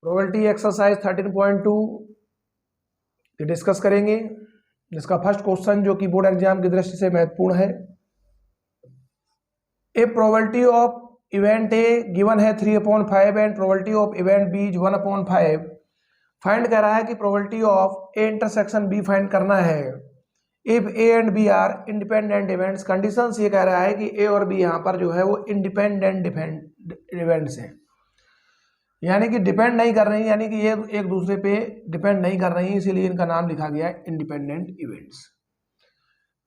Probability exercise 13.2 discuss करेंगे, जिसका first question जो कि बोर्ड एग्जाम की दृष्टि से महत्वपूर्ण है। A probability of event A given है 3/5 and probability of event B is 1/5। Find कर रहा है कि probability of A intersection B find करना है। If A and B are independent events, condition ये कह रहा है कि ए और बी यहाँ पर जो है वो इंडिपेंडेंट इवेंट्स हैं, यानी कि डिपेंड नहीं कर रही, यानी कि ये एक दूसरे पे डिपेंड नहीं कर रही, इसीलिए इनका नाम लिखा गया है इंडिपेंडेंट इवेंट्स।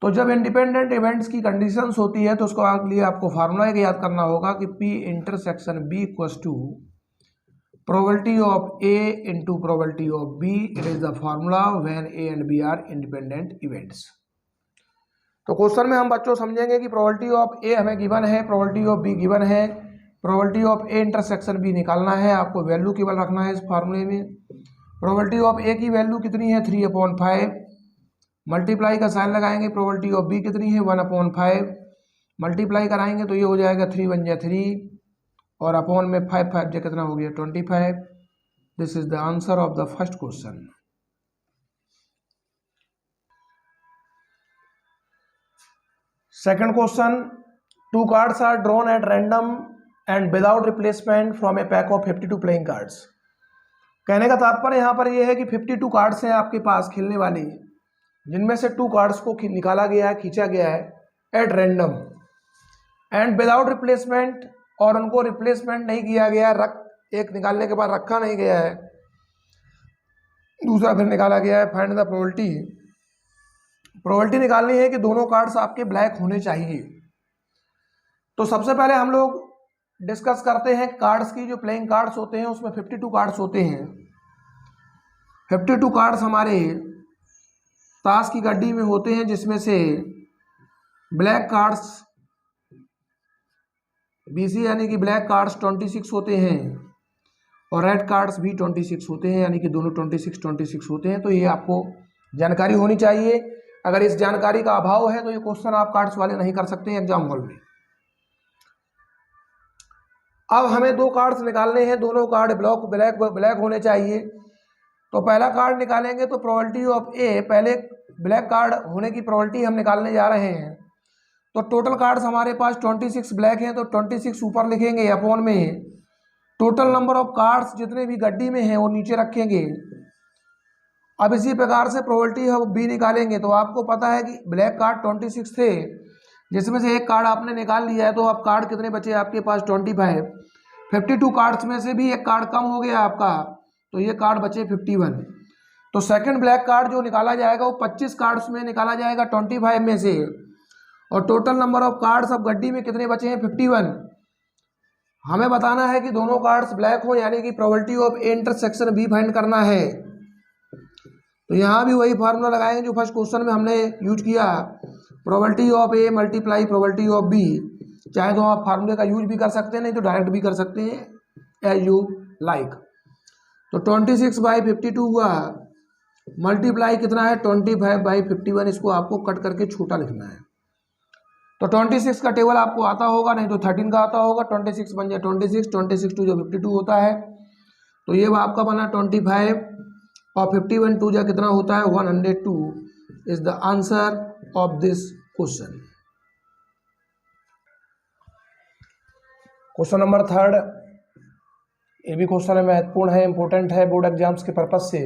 तो जब इंडिपेंडेंट इवेंट्स की कंडीशंस होती है तो उसको लिए आपको फार्मूला याद करना होगा कि P intersection B equals to probability of A into probability of B। It is the formula when A and B are independent events. तो क्वेश्चन में हम बच्चों समझेंगे कि प्रोबेबिलिटी ऑफ A हमें गिवन है, प्रोबेबिलिटी ऑफ B गिवन है, probability of A intersection B निकालना है, आपको वैल्यू केवल रखना है इस फार्मूले में। प्रोबेबिलिटी ऑफ A की वैल्यू कितनी है 3/5, मल्टीप्लाई का साइन लगाएंगे, प्रोबेबिलिटी ऑफ B कितनी है 1/5, मल्टीप्लाई कराएंगे तो ये हो जाएगा 3 1 जा 3 और अपॉन में 5 5 जो कितना हो गया 25। This is the answer of the first question. Second question, 2 cards are drawn at random and without replacement from a pack of 52 playing cards. कहने का तात्पर्य यहाँ पर यह है कि 52 कार्ड्स हैं आपके पास खेलने वाली, जिनमें से 2 कार्ड्स को निकाला गया है, खींचा गया है eight random and without replacement, और उनको रिप्लेसमेंट नहीं किया गया, एक निकालने के बाद रखा नहीं गया है, दूसरा फिर निकाला गया है। फाइंड द प्रोबेबिलिटी, प्रोबेबिलिटी निकालनी है कि दोनों कार्ड्स आपके ब्लैक होने चाहिए। तो सबसे पहले हम लोग डिस्कस करते हैं कार्ड्स की। जो प्लेइंग कार्ड्स होते हैं उसमें 52 कार्ड्स होते हैं। 52 कार्ड्स हमारे ताश की गड्डी में होते हैं, जिसमें से ब्लैक कार्ड्स BC यानी कि ब्लैक कार्ड्स 26 होते हैं और रेड कार्ड्स भी 26 होते हैं, यानी कि दोनों 26 होते हैं। तो ये आपको जानकारी होनी चाहिए। अगर इस जानकारी का अभाव है तो ये क्वेश्चन आप कार्ड्स वाले नहीं कर सकते एग्जाम हॉल में। अब हमें 2 कार्ड्स निकालने हैं, दोनों कार्ड ब्लैक होने चाहिए। तो पहला कार्ड निकालेंगे तो प्रोबेबिलिटी ऑफ ए, पहले ब्लैक कार्ड होने की प्रोबेबिलिटी हम निकालने जा रहे हैं। तो टोटल कार्ड्स हमारे पास 26 ब्लैक हैं, तो 26 ऊपर लिखेंगे, अपॉन में टोटल नंबर ऑफ कार्ड्स जितने भी गड्डी में हैं वो नीचे रखेंगे। अब इसी प्रकार से प्रोबेबिलिटी ऑफ बी निकालेंगे। तो आपको पता है कि ब्लैक कार्ड 26 थे, जिसमें से एक कार्ड आपने निकाल लिया है, तो अब कार्ड कितने बचे आपके पास 25। 52 कार्ड्स में से भी एक कार्ड कम हो गया आपका, तो ये कार्ड बचे 51। तो सेकंड ब्लैक कार्ड जो निकाला जाएगा वो 25 कार्ड्स में निकाला जाएगा 25 में से, और टोटल नंबर ऑफ कार्ड्स अब गड्डी में कितने बचे हैं 51। हमें बताना है कि दोनों कार्ड्स ब्लैक हो, यानी कि probability of A intersection B find करना है। तो यहाँ भी वही फार्मूला लगाएंगे जो फर्स्ट क्वेश्चन में हमने यूज किया, probability of A multiply probability of B. चाहे तो आप फार्मूले का यूज भी कर सकते हैं, नहीं तो डायरेक्ट भी कर सकते हैं, एज यू लाइक। तो 26/52 हुआ, मल्टीप्लाई कितना है 25/51। इसको आपको कट करके छोटा लिखना है। तो 26 का टेबल आपको आता होगा, नहीं तो 13 का आता होगा। 26 बन जाए 26, 26 2 जो 52 होता है, तो ये आपका बना 25 और 51 2 जो कितना होता है 102 is the answer of this question. Question number 3, ये भी क्वेश्चन महत्वपूर्ण है, इंपॉर्टेंट है बोर्ड एग्जाम्स के पर्पज से।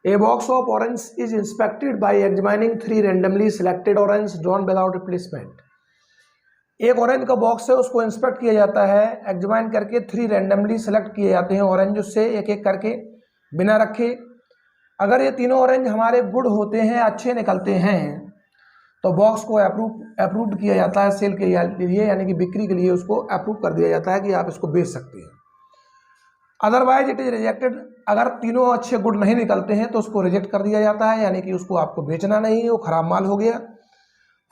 A box of orange is inspected bye examining 3 randomly selected orange drawn without replacement. एक ऑरेंज का बॉक्स है, उसको इंस्पेक्ट किया जाता है, एग्जामिन करके 3 रैंडमली सेलेक्ट किए जाते हैं ऑरेंज, उससे एक एक करके बिना रखे। अगर ये तीनों ऑरेंज हमारे गुड होते हैं, अच्छे निकलते हैं, तो बॉक्स को अप्रूव किया जाता है सेल के लिए, यानी कि बिक्री के लिए उसको अप्रूव कर दिया जाता है कि आप इसको बेच सकते हैं। Otherwise it is rejected. अगर तीनों अच्छे गुड नहीं निकलते हैं तो उसको रिजेक्ट कर दिया जाता है, यानी कि उसको आपको बेचना नहीं है, वो खराब माल हो गया।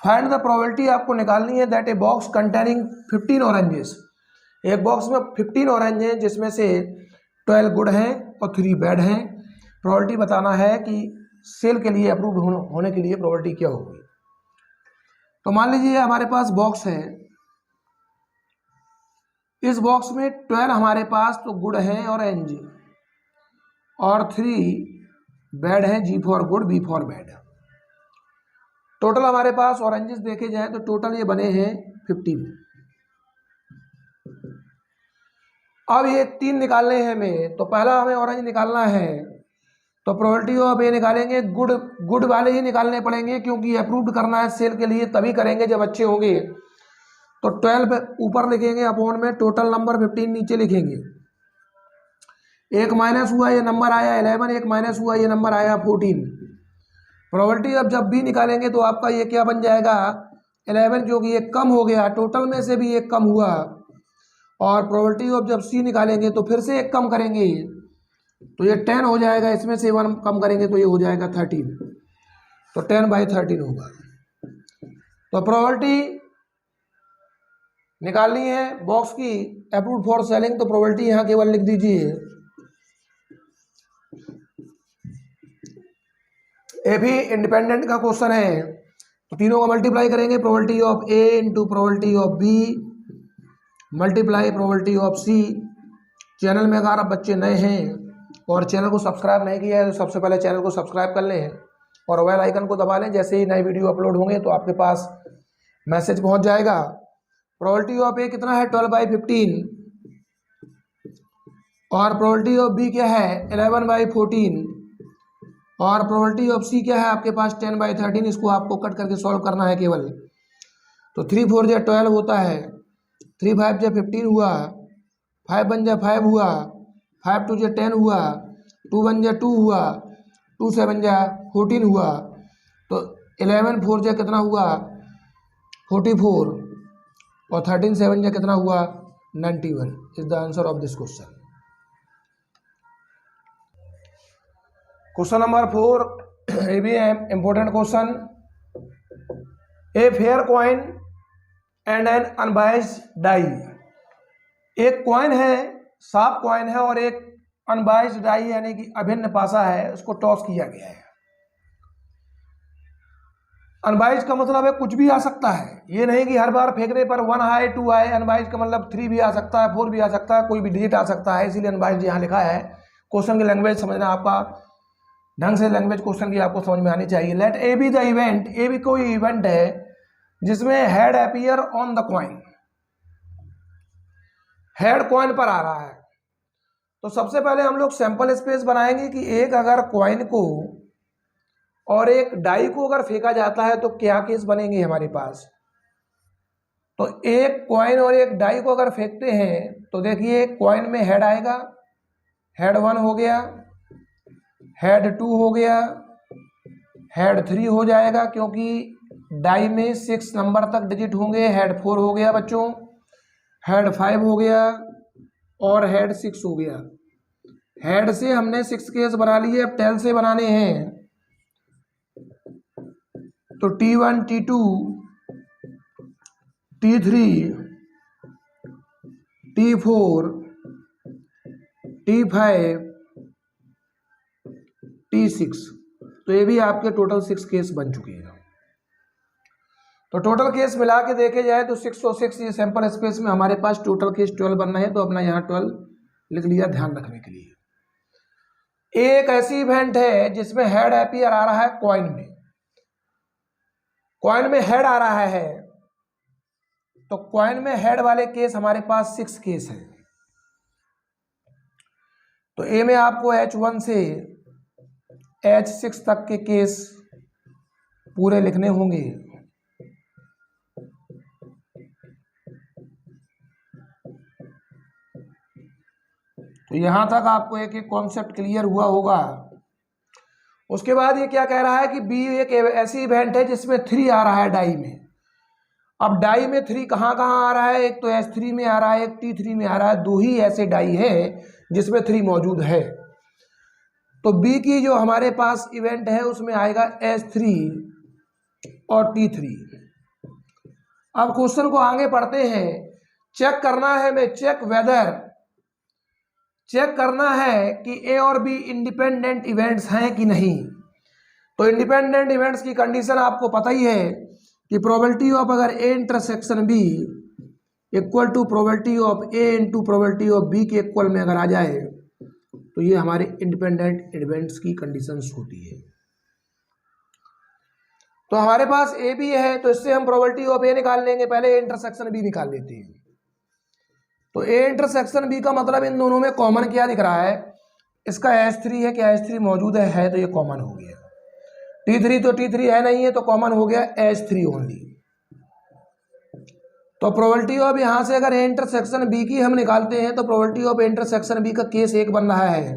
फाइंड द प्रोबेबिलिटी आपको निकालनी है that a box containing 15 oranges, एक बॉक्स में 15 ऑरेंज हैं, जिसमें से 12 गुड हैं और 3 बैड हैं। प्रोबेबिलिटी बताना है कि सेल के लिए अप्रूव होने के लिए प्रोबेबिलिटी क्या होगी। तो मान लीजिए हमारे पास बॉक्स है, इस बॉक्स में 12 हमारे पास तो गुड हैं ऑरेंज, और 3 बैड हैं, G for good, B for bad. Total हमारे पास ऑरेंजेस देखे जाएं तो टोटल ये बने हैं 15। अब ये 3 निकालने हैं हमें, तो पहला हमें ऑरेंज निकालना है, तो प्रोबेबिलिटी ऑफ ए निकालेंगे। गुड वाले ही निकालने पड़ेंगे क्योंकि अप्रूव्ड करना है सेल के लिए, तभी करेंगे जब अच्छे होंगे। तो 12 ऊपर लिखेंगे अपॉन में, टोटल नंबर 15 नीचे लिखेंगे। एक माइनस हुआ ये नंबर आया 11, एक माइनस हुआ ये नंबर आया 14। प्रोबेबिलिटी अब जब बी निकालेंगे तो आपका ये क्या बन जाएगा 11, जो कि एक कम हो गया, टोटल में से भी एक कम हुआ। और प्रोबेबिलिटी ऑफ जब सी निकालेंगे तो फिर से एक कम करेंगे, तो ये 10 हो जाएगा, इसमें से 1 कम करेंगे तो ये हो जाएगा 13, तो 10/13 होगा। तो प्रोबेबिलिटी निकालनी है बॉक्स की अप्रूव्ड फॉर सेलिंग, तो प्रोबेबिलिटी यहाँ केवल लिख दीजिए ए भी इंडिपेंडेंट का क्वेश्चन है, तो तीनों को मल्टीप्लाई करेंगे, probability of A into probability of B multiply probability of C. Channel में अगर आप बच्चे नए हैं और चैनल को सब्सक्राइब नहीं किया है तो सबसे पहले चैनल को सब्सक्राइब कर लें और बेल आइकन को दबा लें। जैसे ही नई वीडियो अपलोड होंगे तो आपके पास मैसेज पहुंच जाएगा। प्रोबेबिलिटी ऑफ ए कितना है 12/15 और प्रोबेबिलिटी ऑफ बी क्या है 11/14 और प्रोबेबिलिटी ऑफ सी क्या है आपके पास 10/13। इसको आपको कट करके सॉल्व करना है केवल। तो 3 4 जा 12 होता है, 3 5 जा 15 हुआ, 5 1 जा 5 हुआ, 5 2 जा 10 हुआ, 2 1 जा 2 हुआ, 2 7 जा 14 हुआ। तो 11 4 जा कितना हुआ 44 और 13 7 जा कितना हुआ 91 is the answer of this question. Question number 4 ये भी है important question. A fair coin and an unbiased die. एक कॉइन है, साफ कॉइन है और एक अनबाइस्ड डाई यानी कि अभिन्न पासा है, उसको टॉस किया गया है। अनबाइस्ड का मतलब है कुछ भी आ सकता है, ये नहीं कि हर बार फेंकने पर 1 आए 2 आए। अनबाइस्ड का मतलब 3 भी आ सकता है, 4 भी आ सकता है, कोई भी डिजिट आ सकता है, इसीलिए अनबाइस्ड यहाँ लिखा है। क्वेश्चन की लैंग्वेज समझना आपका ढंग से, लैंग्वेज क्वेश्चन की आपको समझ में आनी चाहिए। Let A be the event, A भी कोई इवेंट है जिसमें head appear on the coin, head coin पर आ रहा है। तो सबसे पहले हम लोग सैंपल स्पेस बनाएंगे कि एक अगर कॉइन को और एक डाई को अगर फेंका जाता है तो क्या केस बनेंगे हमारे पास। तो एक कॉइन और एक डाई को अगर फेंकते हैं तो देखिए कॉइन में हेड आएगा, हेड 1 हो गया, हेड 2 हो गया, हेड 3 हो जाएगा क्योंकि डाई में 6 नंबर तक डिजिट होंगे, हेड 4 हो गया बच्चों, हेड 5 हो गया और हेड 6 हो गया। हेड से हमने 6 केस बना लिए, अब टेल से बनाने हैं। तो T1 T2 T3 T4 T5 T6, तो ये भी आपके टोटल 6 केस बन चुके हैं। तो टोटल केस मिला के देखे जाए तो 6 और 6 ये सैंपल स्पेस में हमारे पास टोटल केस 12 बनना है, तो अपना यहाँ 12 लिख लिया ध्यान रखने के लिए। एक ऐसी इवेंट है जिसमें हेड अपीयर आ रहा है कॉइन में, कॉइन में हेड आ रहा है, तो कॉइन में हेड वाले केस हमारे पास 6 केस हैं। तो ए में आपको H1 से H6 तक के केस पूरे लिखने होंगे। तो यहां तक आपको एक एक कॉन्सेप्ट क्लियर हुआ होगा। उसके बाद ये क्या कह रहा है कि बी एक ऐसी इवेंट है जिसमें 3 आ रहा है डाई में। अब डाई में 3 कहाँ आ रहा है, एक तो H3 में आ रहा है, एक T3 में आ रहा है, 2 ही ऐसे डाई है जिसमें 3 मौजूद है। तो बी की जो हमारे पास इवेंट है उसमें आएगा H3 और T3। अब क्वेश्चन को आगे पढ़ते हैं। चेक करना है हमें, चेक करना है कि ए और बी इंडिपेंडेंट इवेंट्स हैं कि नहीं। तो इंडिपेंडेंट इवेंट्स की कंडीशन आपको पता ही है कि प्रोबेबिलिटी ऑफ अगर A intersection B equal to probability of A into probability of B के इक्वल में अगर आ जाए तो ये हमारे इंडिपेंडेंट इवेंट्स की कंडीशंस होती है। तो हमारे पास ए बी है, तो इससे हम प्रोबेबिलिटी ऑफ ए निकाल लेंगे। पहले ए इंटरसेक्शन बी निकाल लेते हैं। तो ए इंटरसेक्शन बी का मतलब इन दोनों में कॉमन क्या दिख रहा है, इसका H3 है, क्या H3 मौजूद है तो ये कॉमन हो गया। T3 तो T3 है नहीं है, तो कॉमन हो गया H3 ओनली। तो प्रोबेबिलिटी ऑफ यहाँ से अगर ए इंटरसेक्शन बी की हम निकालते हैं तो probability of A intersection B का केस 1 बन रहा है।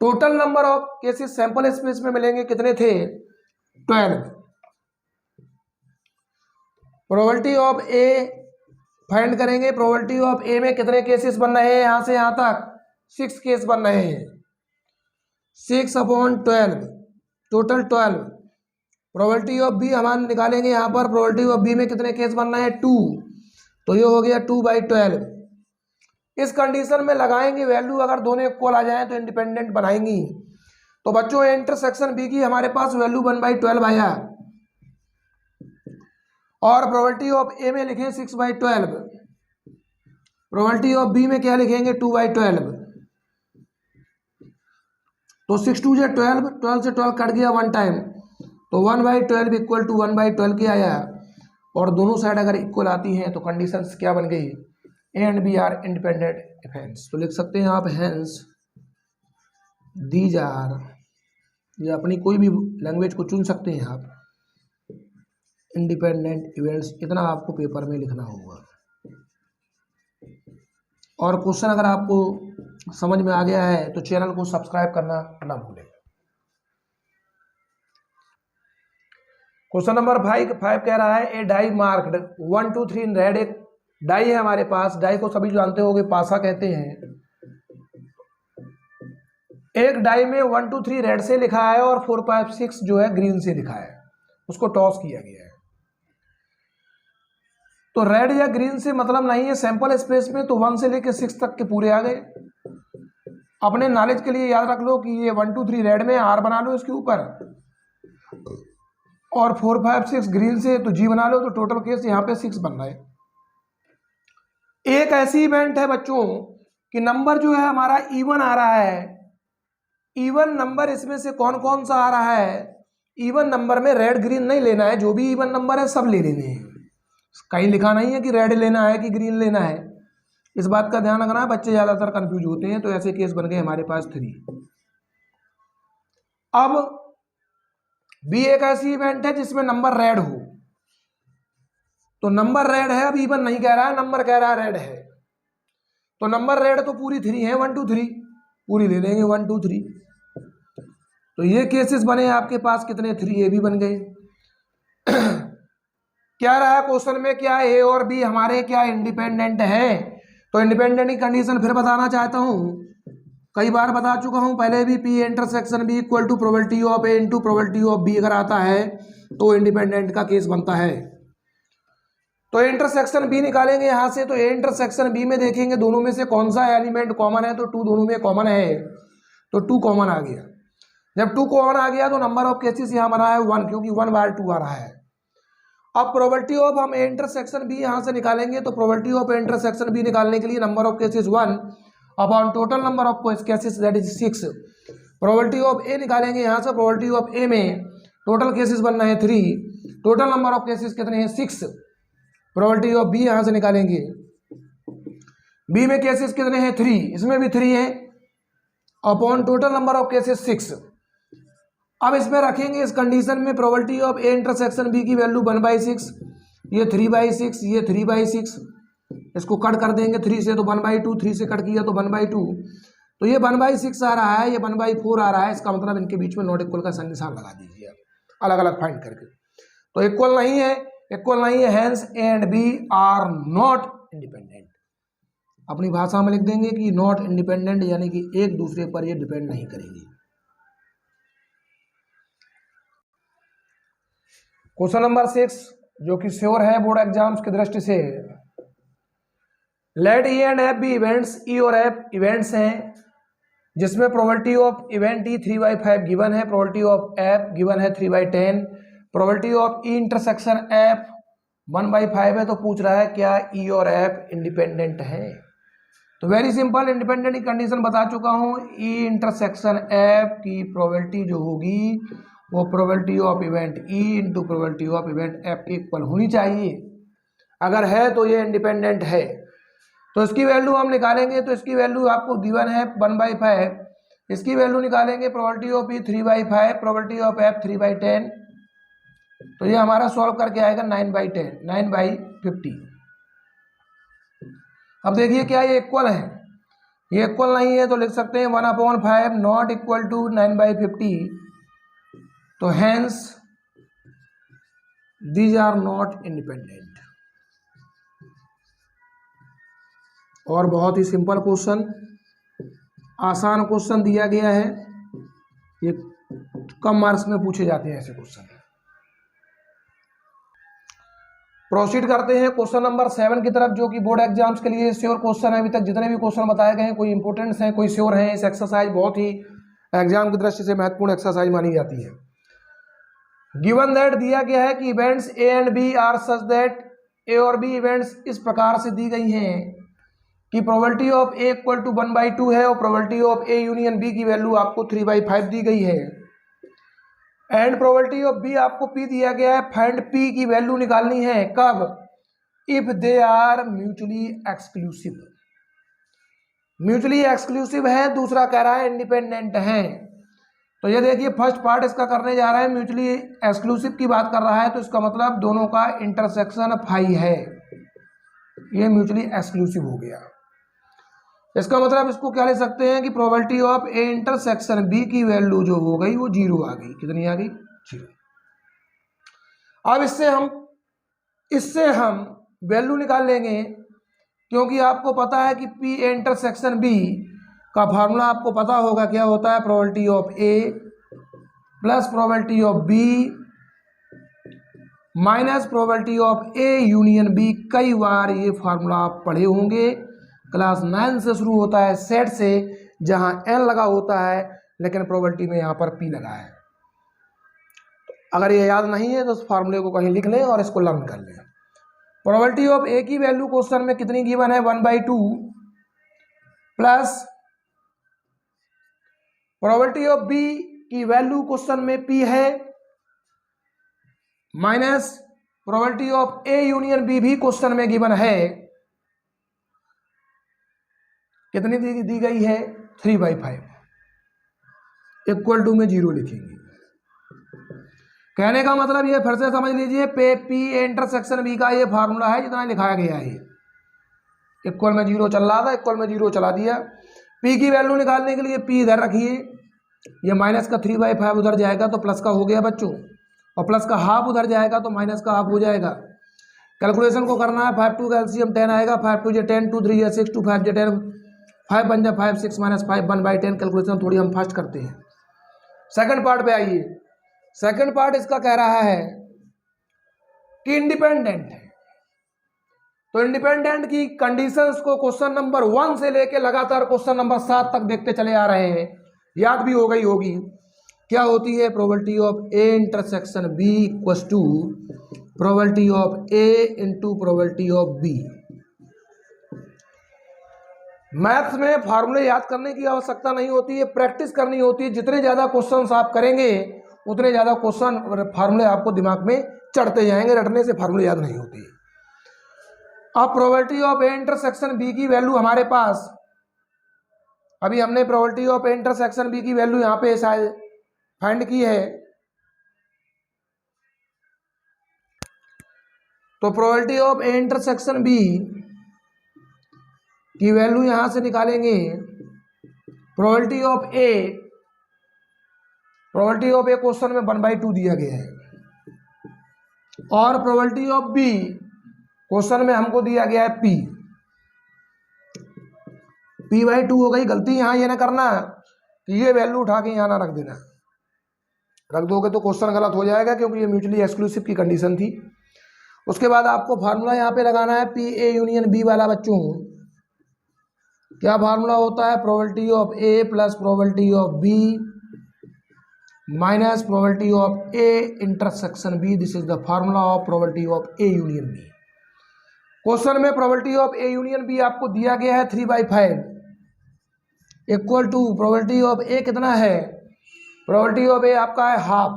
Total number of cases sample space में मिलेंगे, कितने थे, 12। प्रोबेबिलिटी ऑफ ए फाइंड करेंगे, प्रोबेबिलिटी ऑफ ए में कितने केसेस बन रहे हैं, यहाँ से यहाँ तक 6 केस बन रहे हैं। 6/12 टोटल 12। प्रोबेबिलिटी ऑफ बी हम निकालेंगे यहाँ पर, प्रोबेबिलिटी ऑफ बी में कितने केस बन रहे हैं, 2, तो ये हो गया 2/12। इस कंडीशन में लगाएंगे वैल्यू, अगर दोनों इक्वल आ जाए तो इंडिपेंडेंट बनाएंगी। तो बच्चों इंटरसेक्शन बी की हमारे पास वैल्यू 1/12 आया, और प्रोबेबिलिटी ऑफ ए में लिखें 6/12, प्रोबेबिलिटी ऑफ बी में क्या लिखेंगे 2/12। तो 6 2 12, 12 से 12 कट गया 1 टाइम, तो 1/12 इक्वल टू 1/12 के आया। और दोनों साइड अगर इक्वल आती हैं तो कंडीशंस क्या बन गई, A and B are independent events. तो लिख सकते हैं आप हेंस दीज आर, या अपनी कोई भी लैंग्वेज को चुन सकते हैं आप, इंडिपेंडेंट इवेंट्स। इतना आपको पेपर में लिखना होगा। और क्वेश्चन अगर आपको समझ में आ गया है तो चैनल को सब्सक्राइब करना ना भूलें। क्वेश्चन नंबर 5 कह रहा है ए डाई मार्क्ड 1 2 3 इन रेड। एक डाई है हमारे पास, डाई को सभी जानते होंगे, पासा कहते हैं। एक डाई में 1 2 3 रेड से लिखा है और 4 5 6 जो है ग्रीन से लिखा है, उसको टॉस किया गया है। तो रेड या ग्रीन से मतलब नहीं है सैंपल स्पेस में, तो 1 से लेकर 6 तक के पूरे आ गए। अपने नॉलेज के लिए याद रख लो कि ये 1 2 3 रेड में, आर बना लो इसके ऊपर, और 4 5 6 ग्रीन से तो जी बना लो। तो टोटल केस यहाँ पे 6 बन रहा है। एक ऐसी इवेंट है बच्चों कि नंबर जो है हमारा इवन आ रहा है। इवन नंबर इसमें से कौन कौन सा आ रहा है, इवन नंबर में रेड ग्रीन नहीं लेना है, जो भी इवन नंबर है सब ले लेने हैं। कहीं लिखा नहीं है कि रेड लेना है कि ग्रीन लेना है, इस बात का ध्यान रखना। बच्चे ज्यादातर कंफ्यूज होते हैं। तो ऐसे केस बन गए हमारे पास 3। अब बी एक ऐसी इवेंट है जिसमें नंबर रेड हो, तो नंबर रेड है, अब इवन नहीं कह रहा है, नंबर कह रहा है रेड है। तो नंबर रेड तो पूरी 3 है, 1 2 3 पूरी ले लेंगे 1 2 3। तो ये केसेस बने आपके पास कितने, 3 ये भी बन गए। क्या रहा क्वेश्चन में, क्या ए और बी हमारे क्या इंडिपेंडेंट है। तो इंडिपेंडेंट की कंडीशन फिर बताना चाहता हूं, कई बार बता चुका हूं पहले भी। P intersection B equal to probability of A into probability of B अगर आता है तो इंडिपेंडेंट का केस बनता है। तो इंटरसेक्शन बी निकालेंगे यहां से। तो ए इंटरसेक्शन बी में देखेंगे दोनों में से कौन सा एलिमेंट कॉमन है, तो 2 दोनों में कॉमन है, तो 2 कॉमन आ गया। जब 2 कॉमन आ गया तो नंबर ऑफ केसेस यहाँ बना है 1, क्योंकि 1/2 आ रहा है। अब प्रोबेबिलिटी ऑफ हम ए इंटरसेक्शन बी यहाँ से निकालेंगे। तो probability of A intersection B निकालने के लिए number of cases 1 upon total number of cases that is 6। Probability of A निकालेंगे यहाँ से। प्रोबेबिलिटी ऑफ ए में टोटल केसेस बनना है 3, टोटल नंबर ऑफ केसेस कितने हैं 6। प्रोबेबिलिटी ऑफ बी यहाँ से निकालेंगे, बी में केसेस कितने हैं 3, इसमें भी 3 है, upon total number of cases 6। अब इसमें रखेंगे इस कंडीशन में probability of A intersection B की वैल्यू 1/6, ये 3/6, ये 3/6। इसको कट कर देंगे 3 से तो 1/2, 3 से कट किया तो 1/2, तो ये 1/6 आ रहा है, ये 1/4 आ रहा है। इसका मतलब इनके बीच में नॉट इक्वल का निशान लगा दीजिए आप अलग अलग फाइंड करके। तो इक्वल नहीं है, इक्वल नहीं है, hence A and B are not independent. अपनी भाषा में लिख देंगे कि नॉट इंडिपेंडेंट, यानी कि एक दूसरे पर ये डिपेंड नहीं करेंगे। क्वेश्चन नंबर 6 जो कि श्योर है बोर्ड एग्जाम्स की दृष्टि से, let E and F be events. E और एफ इवेंट्स हैं जिसमें probability of event E 3/5 given है, प्रोबेबिलिटी ऑफ एफ गिवन है 3/10, probability of E intersection F 1/5 है। तो पूछ रहा है क्या ई और एफ इंडिपेंडेंट है। तो वेरी सिंपल, इंडिपेंडेंट की कंडीशन बता चुका हूँ। ई इंटरसेक्शन एफ की प्रोबेबिलिटी जो होगी वो probability of event E into probability of event F के इक्वल होनी चाहिए। अगर है तो ये इंडिपेंडेंट है। तो इसकी वैल्यू हम निकालेंगे, तो इसकी वैल्यू आपको गिवन है 1/5। इसकी वैल्यू निकालेंगे probability of E 3/5, probability of F 3/10। तो ये हमारा सॉल्व करके आएगा 9/10, 9/50। अब देखिए क्या ये इक्वल है, ये इक्वल नहीं है तो लिख सकते हैं 1/5 नॉट इक्वल टू 9/50। तो hence these are not independent. और बहुत ही सिंपल क्वेश्चन, आसान क्वेश्चन दिया गया है, ये कम मार्क्स में पूछे जाते हैं ऐसे क्वेश्चन। प्रोसीड करते हैं क्वेश्चन नंबर 7 की तरफ, जो कि बोर्ड एग्जाम्स के लिए श्योर क्वेश्चन है। अभी तक जितने भी क्वेश्चन बताए गए हैं कोई इंपॉर्टेंट्स हैं, कोई श्योर हैं। इस एक्सरसाइज बहुत ही एग्जाम की दृष्टि से महत्वपूर्ण एक्सरसाइज मानी जाती है। गिवन दैट दिया गया है कि events A and B are such that A और बी इवेंट्स इस प्रकार से दी गई हैं कि probability of A equal to 1/2 है और probability of A union B की वैल्यू आपको 3/5 दी गई है। एंड प्रोबेबिलिटी ऑफ बी आपको पी दिया गया है। फाइंड पी की वैल्यू निकालनी है कब? If they are mutually exclusive. Mutually exclusive है, दूसरा कह रहा है इंडिपेंडेंट है। तो ये देखिए फर्स्ट पार्ट इसका करने जा रहा है, म्यूचुअली एक्सक्लूसिव की बात कर रहा है, तो इसका मतलब दोनों का इंटरसेक्शन फाई है, ये म्यूचुअली एक्सक्लूसिव हो गया। इसका मतलब इसको क्या ले सकते हैं कि probability of A intersection B की वैल्यू जो हो गई वो 0 आ गई। कितनी आ गई? 0। अब इससे हम वैल्यू निकाल लेंगे, क्योंकि आपको पता है कि पी ए इंटरसेक्शन बी का फार्मूला आपको पता होगा क्या होता है, probability of A plus probability of B minus probability of A union B. कई बार ये फार्मूला आप पढ़े होंगे, क्लास 9 से शुरू होता है, सेट से, जहां एन लगा होता है लेकिन प्रोबेबिलिटी में यहाँ पर पी लगा है। अगर ये याद नहीं है तो उस फार्मूले को कहीं लिख लें और इसको लर्न कर लें। प्रोबेबिलिटी ऑफ ए की वैल्यू क्वेश्चन में कितनी गिवन है? 1/2 प्लस प्रोबेबिलिटी ऑफ बी की वैल्यू क्वेश्चन में पी है minus probability of A union B भी क्वेश्चन में गिवन है। कितनी दी गई है? 3/5। इक्वल टू में 0 लिखेंगे। कहने का मतलब ये फिर से समझ लीजिए, पी इंटरसेक्शन बी का ये फार्मूला है जितना लिखाया गया है। इक्वल में 0 चल रहा था, इक्वल में 0 चला दिया। पी की वैल्यू निकालने के लिए पी इधर रखिए, ये माइनस का 3/5 उधर जाएगा तो प्लस का हो गया बच्चों, और प्लस का हाफ उधर जाएगा तो माइनस का हाफ हो जाएगा। कैलकुलेशन को करना है, 5 2 का एलसीएम 10 आएगा, 5 2 10, 2 3 6, 2 5 10, 5 1 5 6 माइनस 5 1/10। कैलकुलेशन थोड़ी हम फास्ट करते हैं। सेकंड पार्ट पे आइए। सेकंड पार्ट इसका कह रहा है कि इंडिपेंडेंट है। तो इंडिपेंडेंट की कंडीशंस को क्वेश्चन नंबर 1 से लेके लगातार क्वेश्चन नंबर 7 तक देखते चले आ रहे हैं, याद भी हो गई होगी। क्या होती है? Probability of A intersection B equals to probability of A into probability of B. Maths में फार्मूले याद करने की आवश्यकता नहीं होती है, प्रैक्टिस करनी होती है। जितने ज़्यादा क्वेश्चंस आप करेंगे उतने ज़्यादा क्वेश्चन फार्मूले आपको दिमाग में चढ़ते जाएंगे, रटने से फार्मूले याद नहीं होती। अब probability of A intersection B की वैल्यू हमारे पास, अभी हमने probability of A intersection B की वैल्यू यहाँ पे शायद फाइंड की है। तो probability of A intersection B की वैल्यू यहां से निकालेंगे। प्रोबेबिलिटी ऑफ ए क्वेश्चन में 1/2 दिया गया है, और प्रोबेबिलिटी ऑफ बी क्वेश्चन में हमको दिया गया है p/2 हो गई। गलती यहां ये ना करना कि ये वैल्यू उठा के यहां ना रख देना, रख दोगे तो क्वेश्चन गलत हो जाएगा, क्योंकि ये म्यूचुअली एक्सक्लूसिव की कंडीशन थी। उसके बाद आपको फार्मूला यहाँ पे लगाना है पी ए यूनियन बी वाला बच्चों। क्या फार्मूला होता है? Probability of A plus probability of B minus probability of A intersection B. This is the formula of probability of A union B. Question में probability of A union B आपको दिया गया है 3/5 equal to probability of A कितना है, probability of ए आपका है half,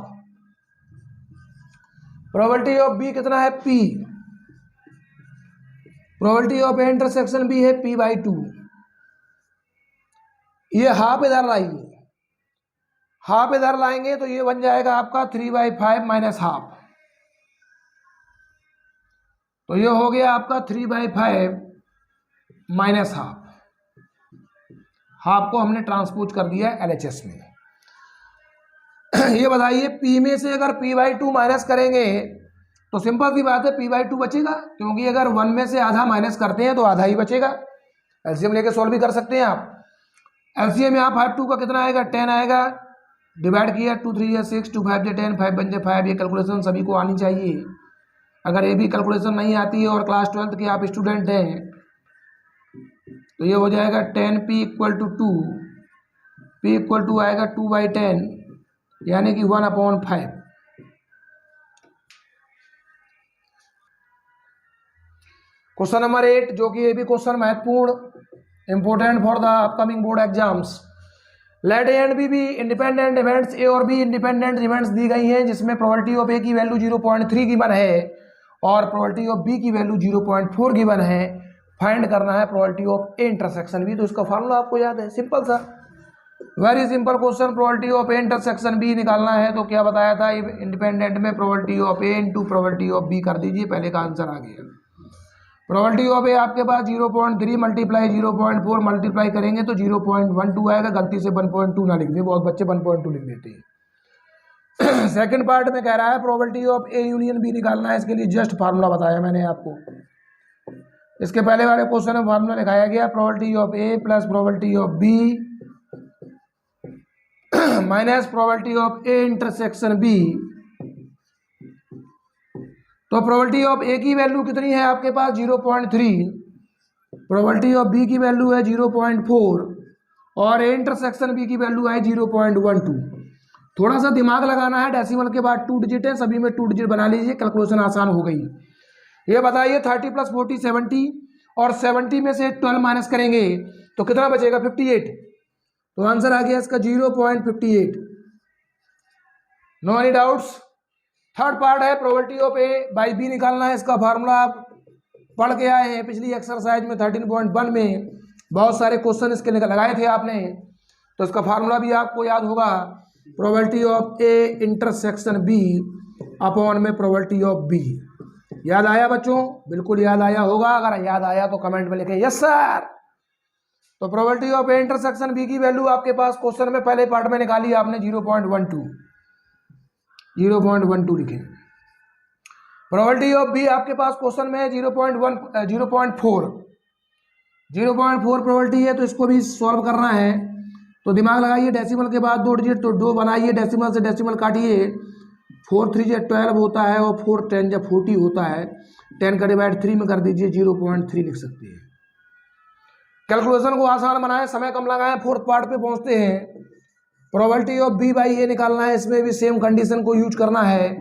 probability of B कितना है p, probability of A intersection B है p/2। ये हाफ इधर लाइए, हाफ इधर लाएंगे तो ये बन जाएगा आपका 3/5 माइनस हाफ, तो ये हो गया आपका 3/5 माइनस हाफ। हाफ को हमने ट्रांसपोज कर दिया है LHS में। ये बताइए P में से अगर p/2 माइनस करेंगे तो सिंपल सी बात है p/2 बचेगा, क्योंकि अगर 1 में से आधा माइनस करते हैं तो आधा ही बचेगा। एलसीएम लेके सॉल्व भी कर सकते हैं आप। एलसीएम यहाँ 5 2 का कितना आएगा 10 आएगा, डिवाइड किया 2 3 या 6 2 5 10 5 बन जाए 5। ये कैलकुलेशन सभी को आनी चाहिए। अगर ये भी कैलकुलेशन नहीं आती है और क्लास 12th के आप स्टूडेंट हैं तो ये हो जाएगा 10p equal to 2, p equal to आएगा 2/10 यानी कि 1/5। क्वेश्चन नंबर 8 जो कि ये भी क्वेश्चन महत्वपूर्ण important for the upcoming board exams. Let A and B भी इंडिपेंडेंट इवेंट्स, ए और बी इंडिपेंडेंट इवेंट्स दी गई हैं जिसमें प्रोबेबिलिटी ऑफ ए की वैल्यू 0.3 गिवन है और प्रोबेबिलिटी ऑफ बी की वैल्यू 0.4 गिवन है। फाइंड करना है probability of A intersection B. तो इसका फार्मूला आपको याद है, सिंपल सा, very simple question. Probability of A intersection B निकालना है तो क्या बताया था, इंडिपेंडेंट में probability of A into probability of B कर दीजिए, पहले का आंसर आ गया। प्रोबेबिलिटी ऑफ ए आपके पास 0.3 मल्टीप्लाई 0.4 मल्टीप्लाई करेंगे तो 0.12 आएगा। गलती से 1.2 ना लिख दे, बहुत बच्चे 1.2 लिख देते हैं। सेकंड पार्ट में कह रहा है probability of A union B निकालना है, इसके लिए जस्ट फार्मूला बताया मैंने आपको। इसके पहले वाले क्वेश्चन में फार्मूला लिखाया गया probability of A plus probability of B minus probability of A intersection B. तो प्रोबेबिलिटी ऑफ ए की वैल्यू कितनी है आपके पास 0.3, प्रोबेबिलिटी ऑफ बी की वैल्यू है 0.4 और ए इंटरसेक्शन बी की वैल्यू है 0.12। थोड़ा सा दिमाग लगाना है, डेसिमल के बाद 2 डिजिट है, सभी में 2 डिजिट बना लीजिए, कैलकुलेशन आसान हो गई। ये बताइए 30 + 40 70 और 70 में से 12 माइनस करेंगे तो कितना बचेगा 58। तो आंसर आ गया इसका 0.58। No any doubts. Third part है probability of A by B निकालना है। इसका फार्मूला आप पढ़ के आए हैं पिछली एक्सरसाइज में 13.1 में बहुत सारे क्वेश्चन इसके लगाए थे आपने, तो इसका फार्मूला भी आपको याद होगा। Probability of A intersection B upon में प्रोबेबिलिटी ऑफ बी। याद आया बच्चों? बिल्कुल याद आया होगा। अगर याद आया तो कमेंट में लिखें यस सर। तो probability of A intersection B की वैल्यू आपके पास क्वेश्चन में पहले पार्ट में निकाली आपने 0.12 लिखें। प्रोबेबिलिटी ऑफ बी आपके पास क्वेश्चन में है 0.4 प्रोबेबिलिटी है, तो इसको भी सॉल्व करना है। तो दिमाग लगाइए, डेसिमल के बाद 2 डिजिट तो 2 बनाइए, डेसिमल से डेसिमल काटिए। 4 3 जब 12 होता है और 4 10 जब 40 होता है, 10 का डिवाइड 3 में कर दीजिए, 0.3 लिख सकते हैं। कैलकुलेशन को आसान बनाएं, समय कम लगाएं, फोर्थ पार्ट पे पहुंचते हैं। प्रोबेबिलिटी ऑफ बी बाई ए निकालना है, इसमें भी सेम कंडीशन को यूज करना है।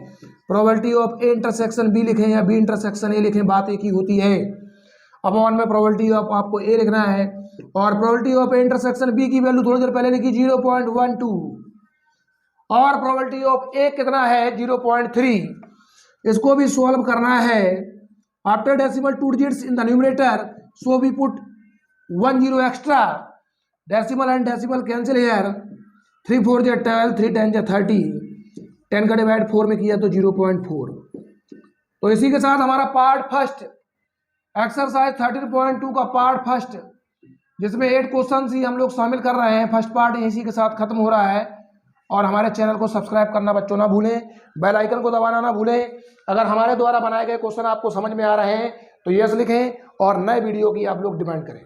Probability of A intersection B लिखें या बी इंटरसेक्शन ए लिखें, बात एक ही होती है। अपॉन में प्रोबेबिलिटी ऑफ आपको ए लिखना है और probability of A intersection B की वैल्यू थोड़ी देर पहले लिखी 0.12 और प्रोबेबिलिटी ऑफ ए कितना है 0.3। इसको भी सॉल्व करना है। After decimal 2 digits in the numerator, so we put 1 0 extra, decimal and decimal cancel here. 3 4 जा 12, 3 10 जा 30, 10 का डिवाइड 4 में किया तो 0.4। तो इसी के साथ हमारा पार्ट फर्स्ट एक्सरसाइज 13.2 का पार्ट फर्स्ट, जिसमें 8 क्वेश्चन ही हम लोग शामिल कर रहे हैं, फर्स्ट पार्ट इसी के साथ खत्म हो रहा है। और हमारे चैनल को सब्सक्राइब करना बच्चों ना भूलें, बेल आइकन को दबाना ना भूलें। अगर हमारे द्वारा बनाए गए क्वेश्चन आपको समझ में आ रहे हैं तो यस लिखें और नए वीडियो की आप लोग डिमांड करें।